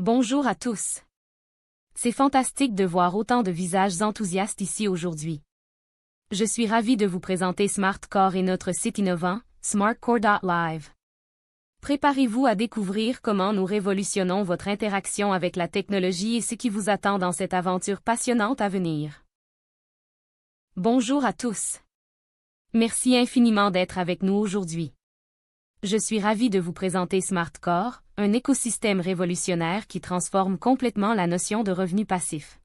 Bonjour à tous. C'est fantastique de voir autant de visages enthousiastes ici aujourd'hui. Je suis ravi de vous présenter SmartCore et notre site innovant, smartcore.live. Préparez-vous à découvrir comment nous révolutionnons votre interaction avec la technologie et ce qui vous attend dans cette aventure passionnante à venir. Bonjour à tous. Merci infiniment d'être avec nous aujourd'hui. Je suis ravi de vous présenter SmartCore, un écosystème révolutionnaire qui transforme complètement la notion de revenu passif.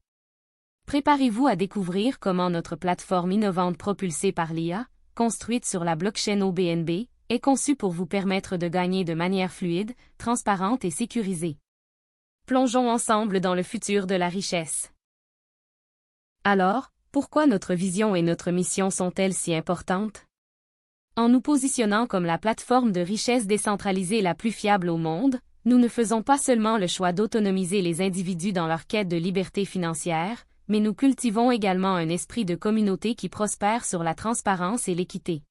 Préparez-vous à découvrir comment notre plateforme innovante propulsée par l'IA, construite sur la blockchain OBNB, est conçue pour vous permettre de gagner de manière fluide, transparente et sécurisée. Plongeons ensemble dans le futur de la richesse. Alors, pourquoi notre vision et notre mission sont-elles si importantes? En nous positionnant comme la plateforme de richesse décentralisée la plus fiable au monde, nous ne faisons pas seulement le choix d'autonomiser les individus dans leur quête de liberté financière, mais nous cultivons également un esprit de communauté qui prospère sur la transparence et l'équité.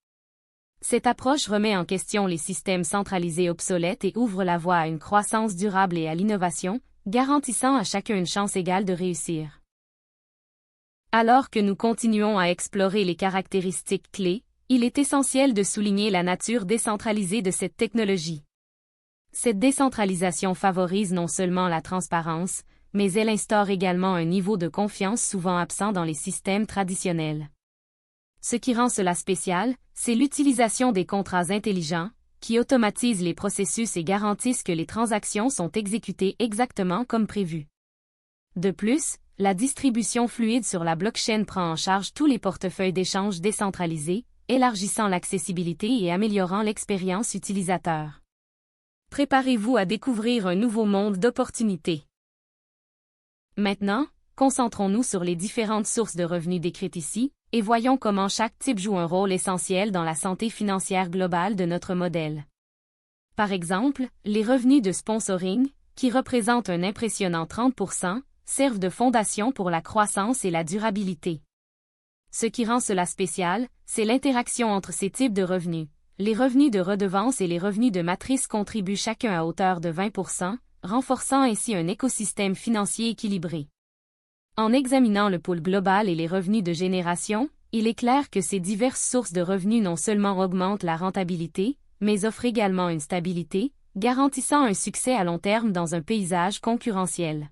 Cette approche remet en question les systèmes centralisés obsolètes et ouvre la voie à une croissance durable et à l'innovation, garantissant à chacun une chance égale de réussir. Alors que nous continuons à explorer les caractéristiques clés, il est essentiel de souligner la nature décentralisée de cette technologie. Cette décentralisation favorise non seulement la transparence, mais elle instaure également un niveau de confiance souvent absent dans les systèmes traditionnels. Ce qui rend cela spécial, c'est l'utilisation des contrats intelligents, qui automatisent les processus et garantissent que les transactions sont exécutées exactement comme prévu. De plus, la distribution fluide sur la blockchain prend en charge tous les portefeuilles d'échange décentralisés, élargissant l'accessibilité et améliorant l'expérience utilisateur. Préparez-vous à découvrir un nouveau monde d'opportunités. Maintenant, concentrons-nous sur les différentes sources de revenus décrites ici, et voyons comment chaque type joue un rôle essentiel dans la santé financière globale de notre modèle. Par exemple, les revenus de sponsoring, qui représentent un impressionnant 30%, servent de fondation pour la croissance et la durabilité. Ce qui rend cela spécial, c'est l'interaction entre ces types de revenus. Les revenus de redevance et les revenus de matrice contribuent chacun à hauteur de 20%, renforçant ainsi un écosystème financier équilibré. En examinant le pôle global et les revenus de génération, il est clair que ces diverses sources de revenus non seulement augmentent la rentabilité, mais offrent également une stabilité, garantissant un succès à long terme dans un paysage concurrentiel.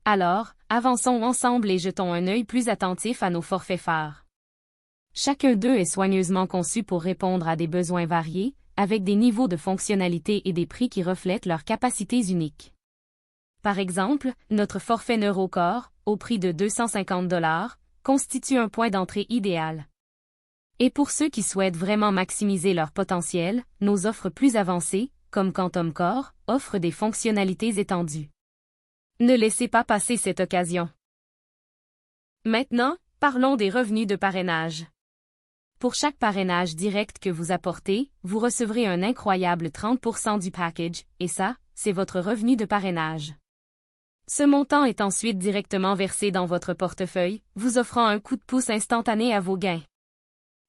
Alors, avançons ensemble et jetons un œil plus attentif à nos forfaits phares. Chacun d'eux est soigneusement conçu pour répondre à des besoins variés, avec des niveaux de fonctionnalité et des prix qui reflètent leurs capacités uniques. Par exemple, notre forfait NeuroCore, au prix de 250 $, constitue un point d'entrée idéal. Et pour ceux qui souhaitent vraiment maximiser leur potentiel, nos offres plus avancées, comme Quantum Core, offrent des fonctionnalités étendues. Ne laissez pas passer cette occasion. Maintenant, parlons des revenus de parrainage. Pour chaque parrainage direct que vous apportez, vous recevrez un incroyable 30% du package, et ça, c'est votre revenu de parrainage. Ce montant est ensuite directement versé dans votre portefeuille, vous offrant un coup de pouce instantané à vos gains.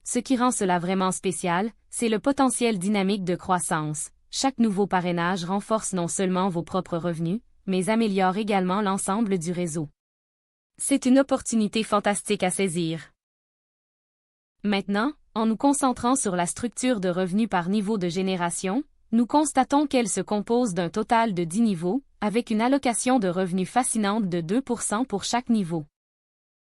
Ce qui rend cela vraiment spécial, c'est le potentiel dynamique de croissance. Chaque nouveau parrainage renforce non seulement vos propres revenus, mais améliore également l'ensemble du réseau. C'est une opportunité fantastique à saisir. Maintenant, en nous concentrant sur la structure de revenus par niveau de génération, nous constatons qu'elle se compose d'un total de 10 niveaux, avec une allocation de revenus fascinante de 2% pour chaque niveau.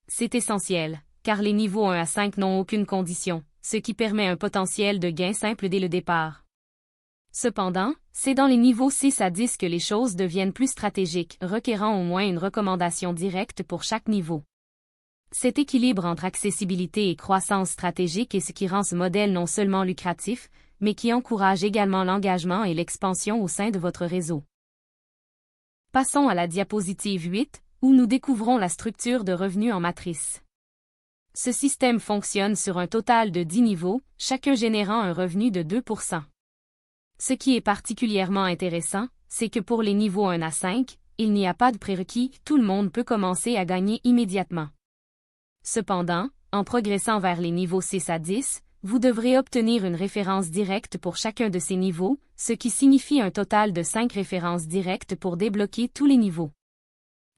C'est essentiel, car les niveaux 1 à 5 n'ont aucune condition, ce qui permet un potentiel de gain simple dès le départ. Cependant, c'est dans les niveaux 6 à 10 que les choses deviennent plus stratégiques, requérant au moins une recommandation directe pour chaque niveau. Cet équilibre entre accessibilité et croissance stratégique est ce qui rend ce modèle non seulement lucratif, mais qui encourage également l'engagement et l'expansion au sein de votre réseau. Passons à la diapositive 8, où nous découvrons la structure de revenus en matrice. Ce système fonctionne sur un total de 10 niveaux, chacun générant un revenu de 2%. Ce qui est particulièrement intéressant, c'est que pour les niveaux 1 à 5, il n'y a pas de prérequis, tout le monde peut commencer à gagner immédiatement. Cependant, en progressant vers les niveaux 6 à 10, vous devrez obtenir une référence directe pour chacun de ces niveaux, ce qui signifie un total de 5 références directes pour débloquer tous les niveaux.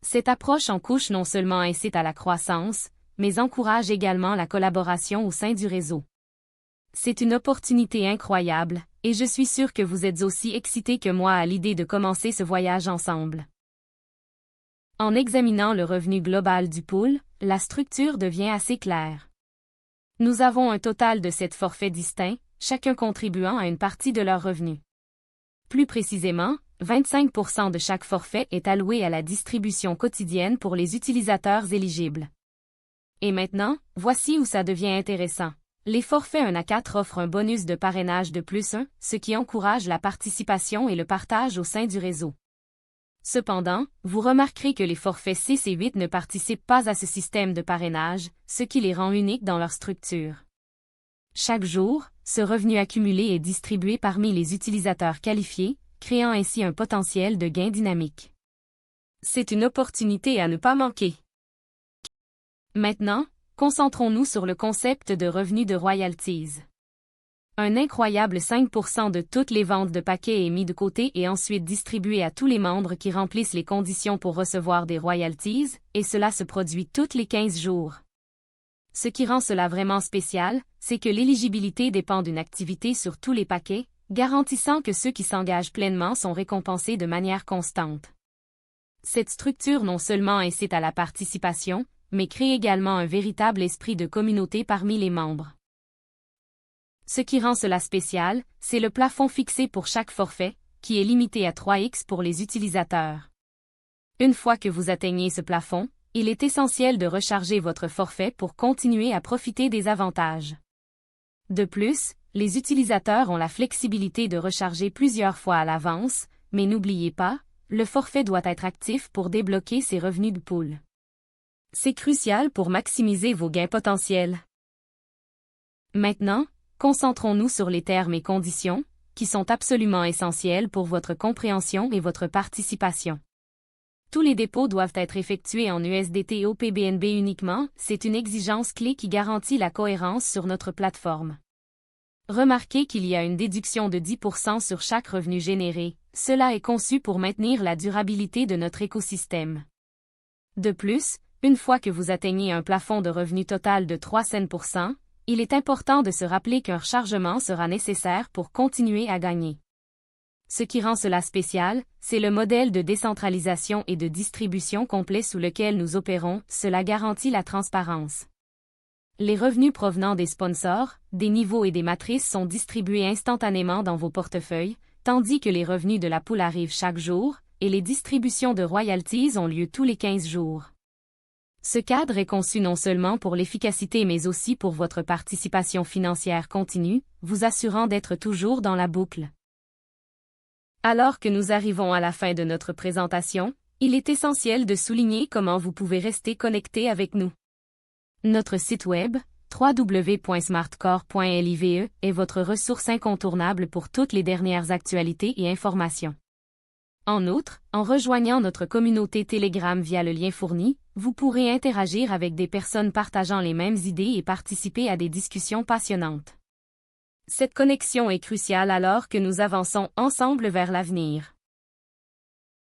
Cette approche en couche non seulement incite à la croissance, mais encourage également la collaboration au sein du réseau. C'est une opportunité incroyable, et je suis sûr que vous êtes aussi excités que moi à l'idée de commencer ce voyage ensemble. En examinant le revenu global du pool, la structure devient assez claire. Nous avons un total de 7 forfaits distincts, chacun contribuant à une partie de leur revenu. Plus précisément, 25% de chaque forfait est alloué à la distribution quotidienne pour les utilisateurs éligibles. Et maintenant, voici où ça devient intéressant. Les forfaits 1 à 4 offrent un bonus de parrainage de +1, ce qui encourage la participation et le partage au sein du réseau. Cependant, vous remarquerez que les forfaits 6 et 8 ne participent pas à ce système de parrainage, ce qui les rend uniques dans leur structure. Chaque jour, ce revenu accumulé est distribué parmi les utilisateurs qualifiés, créant ainsi un potentiel de gain dynamique. C'est une opportunité à ne pas manquer. Maintenant, concentrons-nous sur le concept de revenu de royalties. Un incroyable 5% de toutes les ventes de paquets est mis de côté et ensuite distribué à tous les membres qui remplissent les conditions pour recevoir des royalties, et cela se produit toutes les 15 jours. Ce qui rend cela vraiment spécial, c'est que l'éligibilité dépend d'une activité sur tous les paquets, garantissant que ceux qui s'engagent pleinement sont récompensés de manière constante. Cette structure non seulement incite à la participation, mais crée également un véritable esprit de communauté parmi les membres. Ce qui rend cela spécial, c'est le plafond fixé pour chaque forfait, qui est limité à 3x pour les utilisateurs. Une fois que vous atteignez ce plafond, il est essentiel de recharger votre forfait pour continuer à profiter des avantages. De plus, les utilisateurs ont la flexibilité de recharger plusieurs fois à l'avance, mais n'oubliez pas, le forfait doit être actif pour débloquer ses revenus de pool. C'est crucial pour maximiser vos gains potentiels. Maintenant, concentrons-nous sur les termes et conditions, qui sont absolument essentiels pour votre compréhension et votre participation. Tous les dépôts doivent être effectués en USDT ou PBNB uniquement, c'est une exigence clé qui garantit la cohérence sur notre plateforme. Remarquez qu'il y a une déduction de 10% sur chaque revenu généré, cela est conçu pour maintenir la durabilité de notre écosystème. De plus, une fois que vous atteignez un plafond de revenu total de 3 cents%, il est important de se rappeler qu'un rechargement sera nécessaire pour continuer à gagner. Ce qui rend cela spécial, c'est le modèle de décentralisation et de distribution complet sous lequel nous opérons, cela garantit la transparence. Les revenus provenant des sponsors, des niveaux et des matrices sont distribués instantanément dans vos portefeuilles, tandis que les revenus de la pool arrivent chaque jour, et les distributions de royalties ont lieu tous les 15 jours. Ce cadre est conçu non seulement pour l'efficacité mais aussi pour votre participation financière continue, vous assurant d'être toujours dans la boucle. Alors que nous arrivons à la fin de notre présentation, il est essentiel de souligner comment vous pouvez rester connecté avec nous. Notre site web, www.smartcore.live, est votre ressource incontournable pour toutes les dernières actualités et informations. En outre, en rejoignant notre communauté Telegram via le lien fourni, vous pourrez interagir avec des personnes partageant les mêmes idées et participer à des discussions passionnantes. Cette connexion est cruciale alors que nous avançons ensemble vers l'avenir.